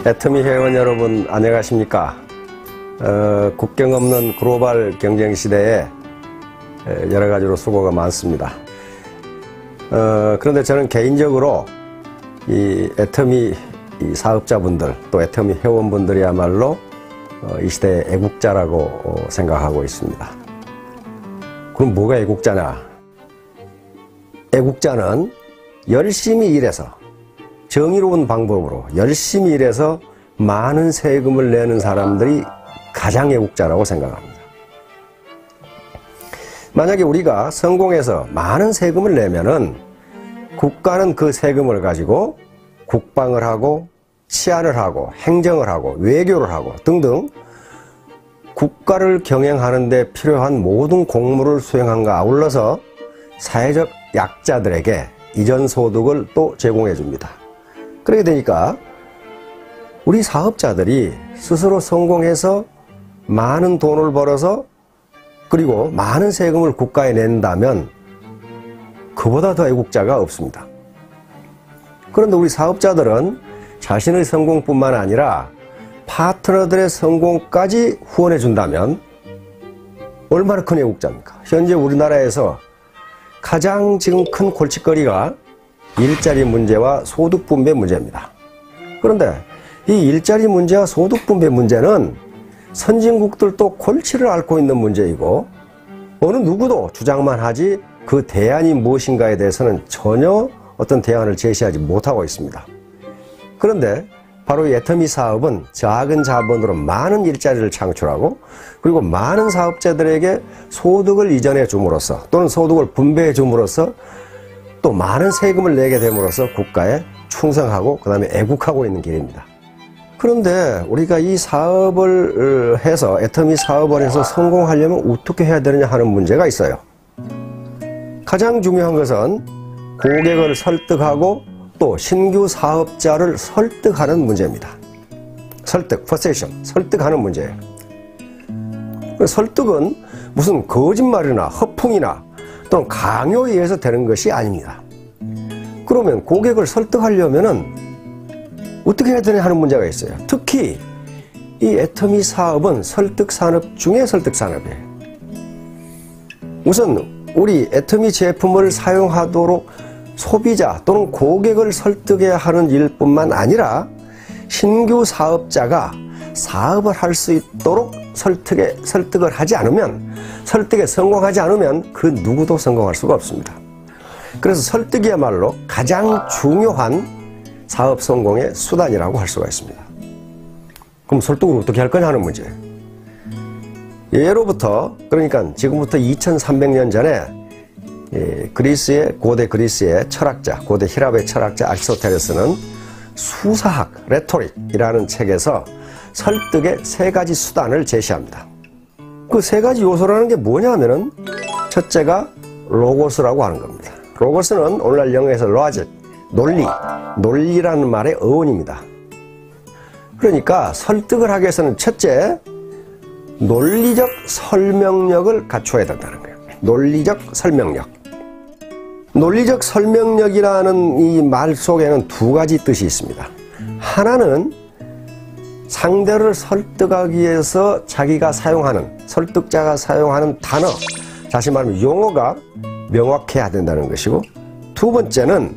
애터미 회원 여러분 안녕하십니까? 국경 없는 글로벌 경쟁 시대에 여러 가지로 수고가 많습니다. 그런데 저는 개인적으로 이 애터미 사업자분들 또 애터미 회원분들이야말로 이 시대의 애국자라고 생각하고 있습니다. 그럼 뭐가 애국자냐? 애국자는 열심히 일해서 정의로운 방법으로 열심히 일해서 많은 세금을 내는 사람들이 가장 애국자라고 생각합니다. 만약에 우리가 성공해서 많은 세금을 내면은 국가는 그 세금을 가지고 국방을 하고 치안을 하고 행정을 하고 외교를 하고 등등 국가를 경영하는 데 필요한 모든 공무를 수행함과 아울러서 사회적 약자들에게 이전 소득을 또 제공해 줍니다. 그렇게 되니까 우리 사업자들이 스스로 성공해서 많은 돈을 벌어서 그리고 많은 세금을 국가에 낸다면 그보다 더 애국자가 없습니다. 그런데 우리 사업자들은 자신의 성공뿐만 아니라 파트너들의 성공까지 후원해 준다면 얼마나 큰 애국자입니까? 현재 우리나라에서 가장 지금 큰 골칫거리가 일자리 문제와 소득 분배 문제입니다. 그런데 이 일자리 문제와 소득 분배 문제는 선진국들도 골치를 앓고 있는 문제이고 어느 누구도 주장만 하지 그 대안이 무엇인가에 대해서는 전혀 어떤 대안을 제시하지 못하고 있습니다. 그런데 바로 이 애터미 사업은 작은 자본으로 많은 일자리를 창출하고 그리고 많은 사업자들에게 소득을 이전해 줌으로써 또는 소득을 분배해 줌으로써 또 많은 세금을 내게 됨으로써 국가에 충성하고 그 다음에 애국하고 있는 길입니다. 그런데 우리가 이 사업을 해서 애터미 사업을 해서 성공하려면 어떻게 해야 되느냐 하는 문제가 있어요. 가장 중요한 것은 고객을 설득하고 또 신규 사업자를 설득하는 문제입니다. 설득, 퍼세이션, 설득하는 문제예요. 설득은 무슨 거짓말이나 허풍이나 또는 강요에 의해서 되는 것이 아닙니다. 그러면 고객을 설득하려면은 어떻게 해야 되냐 하는 문제가 있어요. 특히 이 애터미 사업은 설득 산업 중에 설득 산업이에요. 우선 우리 애터미 제품을 사용하도록 소비자 또는 고객을 설득해야 하는 일뿐만 아니라 신규 사업자가 사업을 할 수 있도록 설득을 하지 않으면 설득에 성공하지 않으면 그 누구도 성공할 수가 없습니다. 그래서 설득이야말로 가장 중요한 사업 성공의 수단이라고 할 수가 있습니다. 그럼 설득을 어떻게 할 거냐 하는 문제예요. 예로부터 그러니까 지금부터 2300년 전에 고대 그리스의 철학자, 고대 히랍의 철학자 아리스토텔레스는 수사학, 레토릭이라는 책에서 설득의 세 가지 수단을 제시합니다. 그 세 가지 요소라는 게 뭐냐면은 첫째가 로고스라고 하는 겁니다. 로고스는 오늘날 영어에서 로직, 논리라는 말의 어원입니다. 그러니까 설득을 하기 위해서는 첫째, 논리적 설명력을 갖춰야 된다는 거예요. 논리적 설명력. 논리적 설명력이라는 이 말 속에는 두 가지 뜻이 있습니다. 하나는 상대를 설득하기 위해서 자기가 사용하는, 설득자가 사용하는 단어, 다시 말하면 용어가 명확해야 된다는 것이고, 두 번째는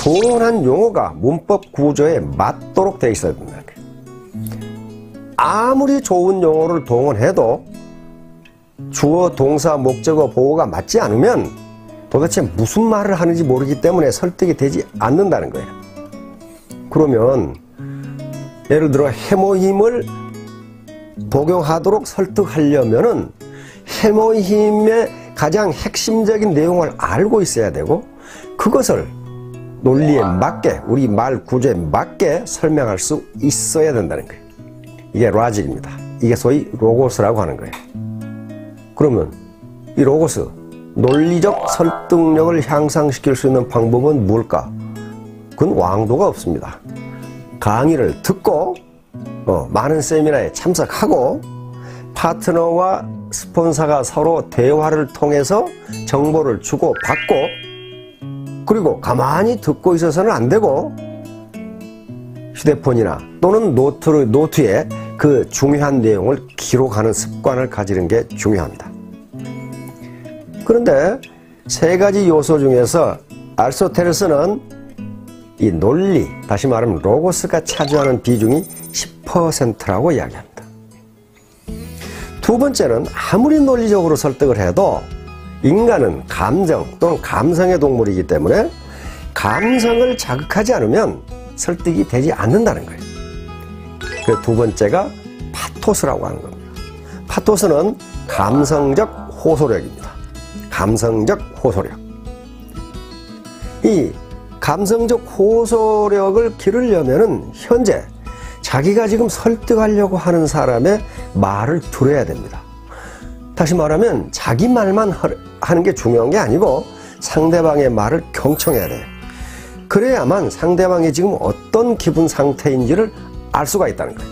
동원한 용어가 문법 구조에 맞도록 되어 있어야 된다는 거예요. 아무리 좋은 용어를 동원해도 주어, 동사, 목적어, 보어가 맞지 않으면 도대체 무슨 말을 하는지 모르기 때문에 설득이 되지 않는다는 거예요. 그러면 예를 들어 해모힘을 복용하도록 설득하려면은 해모힘의 가장 핵심적인 내용을 알고 있어야 되고 그것을 논리에 맞게 우리 말 구조에 맞게 설명할 수 있어야 된다는 거예요. 이게 로직입니다. 이게 소위 로고스라고 하는 거예요. 그러면 이 로고스, 논리적 설득력을 향상시킬 수 있는 방법은 뭘까? 그건 왕도가 없습니다. 강의를 듣고 많은 세미나에 참석하고 파트너와 스폰서가 서로 대화를 통해서 정보를 주고 받고 그리고 가만히 듣고 있어서는 안 되고 휴대폰이나 또는 노트에 그 중요한 내용을 기록하는 습관을 가지는 게 중요합니다. 그런데 세 가지 요소 중에서 아리스토텔레스는 이 논리, 다시 말하면 로고스가 차지하는 비중이 10%라고 이야기합니다. 두 번째는 아무리 논리적으로 설득을 해도 인간은 감정 또는 감성의 동물이기 때문에 감성을 자극하지 않으면 설득이 되지 않는다는 거예요. 그 두 번째가 파토스라고 하는 겁니다. 파토스는 감성적 호소력입니다. 감성적 호소력. 이 감성적 호소력을 기르려면은 현재 자기가 지금 설득하려고 하는 사람의 말을 들어야 됩니다. 다시 말하면 자기 말만 하는 게 중요한 게 아니고 상대방의 말을 경청해야 돼요. 그래야만 상대방이 지금 어떤 기분 상태인지를 알 수가 있다는 거예요.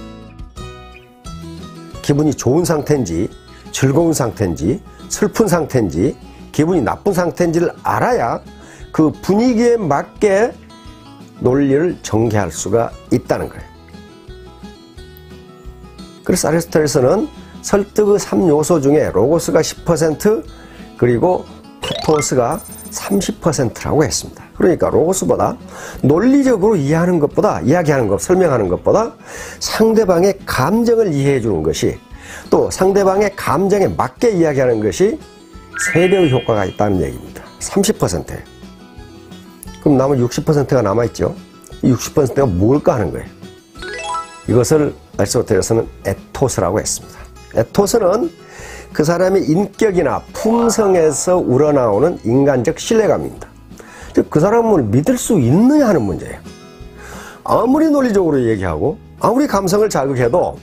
기분이 좋은 상태인지 즐거운 상태인지 슬픈 상태인지 기분이 나쁜 상태인지를 알아야 그 분위기에 맞게 논리를 전개할 수가 있다는 거예요. 그래서 아리스토텔레스는 설득의 3요소 중에 로고스가 10% 그리고 파토스가 30%라고 했습니다. 그러니까 로고스보다 논리적으로 이야기하는 것, 설명하는 것보다 상대방의 감정을 이해해 주는 것이 또 상대방의 감정에 맞게 이야기하는 것이 3배의 효과가 있다는 얘기입니다. 30%예요. 그럼 남은 60%가 남아있죠. 이 60%가 뭘까 하는 거예요. 이것을 아리스토텔레스는 에토스라고 했습니다. 에토스는 그 사람의 인격이나 품성에서 우러나오는 인간적 신뢰감입니다. 즉 그 사람을 믿을 수 있느냐 하는 문제예요. 아무리 논리적으로 얘기하고 아무리 감성을 자극해도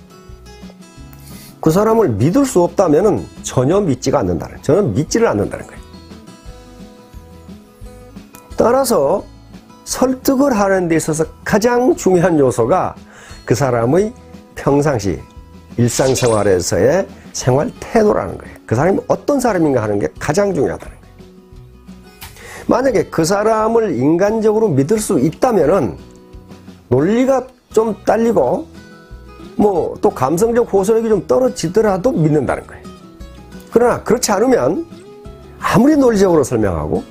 그 사람을 믿을 수 없다면 전혀 믿지를 않는다는 거예요. 따라서 설득을 하는 데 있어서 가장 중요한 요소가 그 사람의 평상시 일상생활에서의 생활 태도라는 거예요. 그 사람이 어떤 사람인가 하는 게 가장 중요하다는 거예요. 만약에 그 사람을 인간적으로 믿을 수 있다면은 논리가 좀 딸리고 뭐 또 감성적 호소력이 좀 떨어지더라도 믿는다는 거예요. 그러나 그렇지 않으면 아무리 논리적으로 설명하고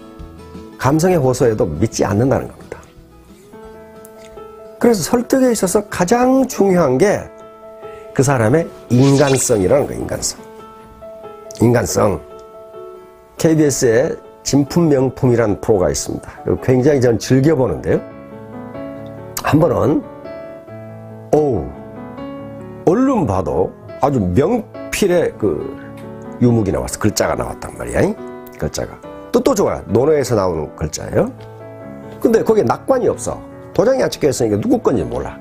감성의 호소에도 믿지 않는다는 겁니다. 그래서 설득에 있어서 가장 중요한 게 그 사람의 인간성이라는 거예요. 인간성. KBS에 진품명품이라는 프로가 있습니다. 굉장히 전 즐겨보는데요. 한 번은 얼른 봐도 아주 명필의 그 유목이 나왔어. 글자가 나왔단 말이야. 글자가. 또 좋아요. 논어에서 나오는 글자예요. 근데 거기에 낙관이 없어. 도장이 안 찍혀있으니까 누구 건지 몰라.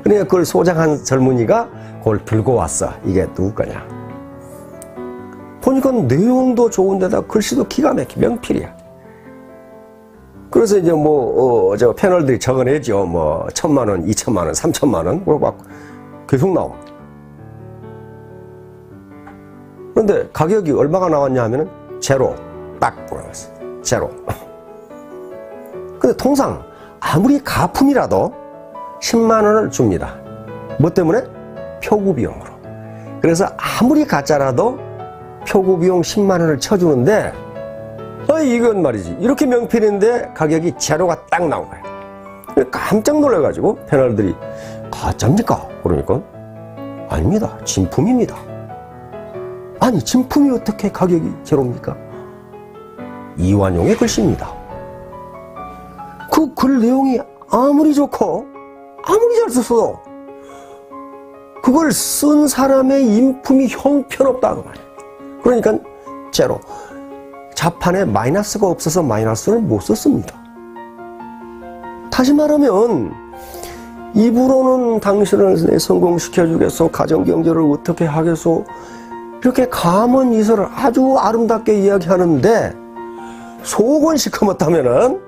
그러니까 그걸 소장한 젊은이가 그걸 들고 왔어. 이게 누구 거냐. 보니까 내용도 좋은데다 글씨도 기가 막혀. 명필이야. 그래서 이제 저 패널들이 적어내죠. 1,000만원, 2,000만원, 3,000만원. 그러고 계속 나와. 그런데 가격이 얼마가 나왔냐 하면은 제로. 딱 나왔어. 제로. 근데 통상 아무리 가품이라도 10만원을 줍니다. 뭐 때문에? 표구 비용으로. 그래서 아무리 가짜라도 표구 비용 10만원을 쳐주는데 이건 말이지. 이렇게 명필인데 가격이 제로가 딱 나온 거야. 깜짝 놀라가지고 패널들이 가짜입니까? 그러니까 아닙니다. 진품입니다. 아니 진품이 어떻게 가격이 제로입니까? 이완용의 글씨입니다. 그 글 내용이 아무리 좋고 아무리 잘 썼어도 그걸 쓴 사람의 인품이 형편없다 그 말이야. 그러니까 제로. 자판에 마이너스가 없어서 마이너스를 못 썼습니다. 다시 말하면 입으로는 당신을 성공시켜주겠소, 가정경제를 어떻게 하겠소, 이렇게 감언 이설을 아주 아름답게 이야기하는데 속은 시커멓다면은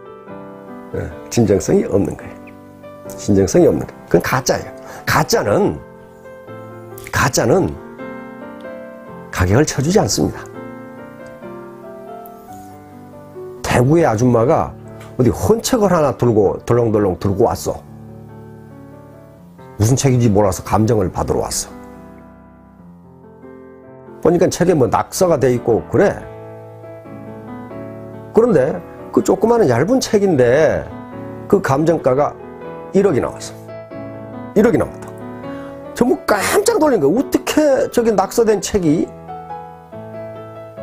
진정성이 없는 거예요. 진정성이 없는 거예요. 그건 가짜예요. 가짜는 가격을 쳐주지 않습니다. 대구의 아줌마가 어디 헌책을 하나 들고 덜렁덜렁 들고 왔어. 무슨 책인지 몰라서 감정을 받으러 왔어. 보니까 책에 뭐 낙서가 돼 있고 그래. 그런데 그 조그마한 얇은 책인데 그 감정가가 1억이 나왔어. 1억이 나왔다. 전부 깜짝 놀란 거야. 어떻게 저기 낙서된 책이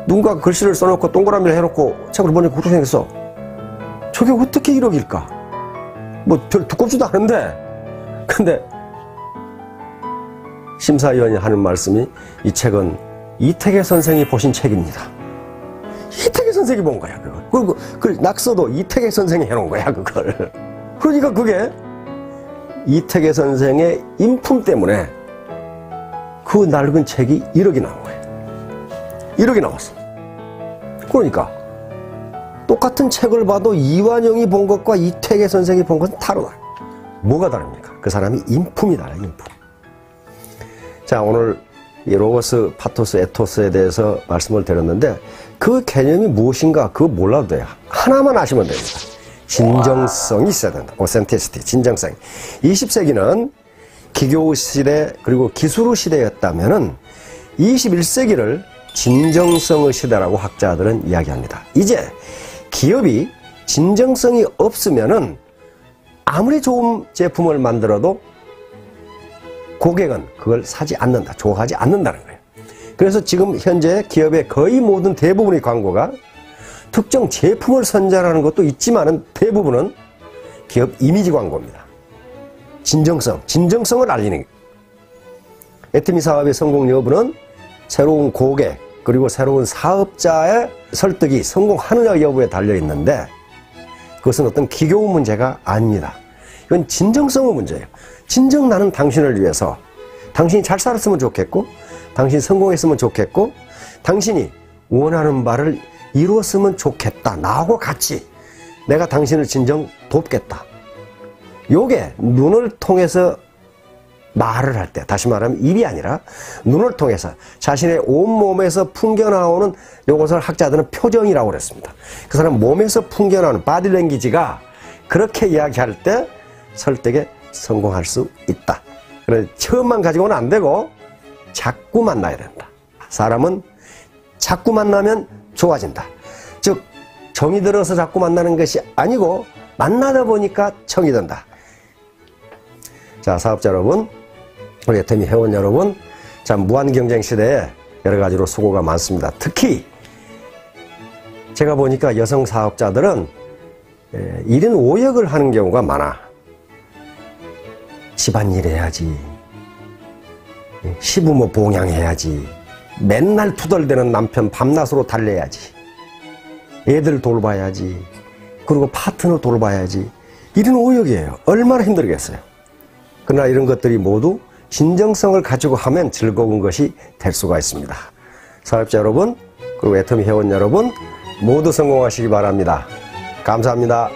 누군가 글씨를 써놓고 동그라미를 해놓고 책을 보니까 그렇게 생겼어. 저게 어떻게 1억일까? 뭐 별 두껍지도 않은데. 근데 심사위원이 하는 말씀이 이 책은 이태계 선생이 보신 책입니다. 이태계 선생이 본 거야, 그걸. 그리고 그 낙서도 이태계 선생이 해놓은 거야, 그걸. 그러니까 그게 이태계 선생의 인품 때문에 그 낡은 책이 1억이 나온 거예요. 1억이 나왔어. 그러니까 똑같은 책을 봐도 이완용이 본 것과 이태계 선생이 본 것은 다르다. 뭐가 다릅니까? 그 사람이 인품이 달라요, 인품. 자, 오늘 이 로고스, 파토스, 에토스에 대해서 말씀을 드렸는데 그 개념이 무엇인가 그거 몰라도 돼요. 하나만 아시면 됩니다. 진정성이 있어야 된다. 오센티시티, 진정성. 20세기는 기교 시대 그리고 기술 시대였다면은 21세기를 진정성의 시대라고 학자들은 이야기합니다. 이제 기업이 진정성이 없으면은 아무리 좋은 제품을 만들어도 고객은 그걸 사지 않는다, 좋아하지 않는다는 거예요. 그래서 지금 현재 기업의 거의 모든 대부분의 광고가 특정 제품을 선전하는 것도 있지만은 대부분은 기업 이미지 광고입니다. 진정성을 알리는 거예요. 애터미 사업의 성공 여부는 새로운 고객 그리고 새로운 사업자의 설득이 성공하느냐 여부에 달려 있는데 그것은 어떤 기교 문제가 아닙니다. 이건 진정성의 문제예요. 진정 나는 당신을 위해서 당신이 잘 살았으면 좋겠고 당신이 성공했으면 좋겠고 당신이 원하는 바를 이루었으면 좋겠다. 나하고 같이 내가 당신을 진정 돕겠다. 요게 눈을 통해서 말을 할 때, 다시 말하면 입이 아니라 눈을 통해서 자신의 온몸에서 풍겨나오는 요것을 학자들은 표정이라고 그랬습니다. 그 사람 몸에서 풍겨나오는 바디랭귀지가 그렇게 이야기할 때 설득에 성공할 수 있다. 그래서 처음만 가지고는 안 되고 자꾸 만나야 된다. 사람은 자꾸 만나면 좋아진다. 즉 정이 들어서 자꾸 만나는 것이 아니고 만나다 보니까 정이 든다. 자, 사업자 여러분, 우리 애터미 회원 여러분, 참 무한경쟁 시대에 여러 가지로 수고가 많습니다. 특히 제가 보니까 여성 사업자들은 1인 5역을 하는 경우가 많아. 집안일 해야지, 시부모 봉양해야지, 맨날 투덜대는 남편 밤낮으로 달래야지, 애들 돌봐야지, 그리고 파트너 돌봐야지. 1인 5역이에요. 얼마나 힘들겠어요. 그러나 이런 것들이 모두 진정성을 가지고 하면 즐거운 것이 될 수가 있습니다. 사업자 여러분, 그리고 애터미 회원 여러분 모두 성공하시기 바랍니다. 감사합니다.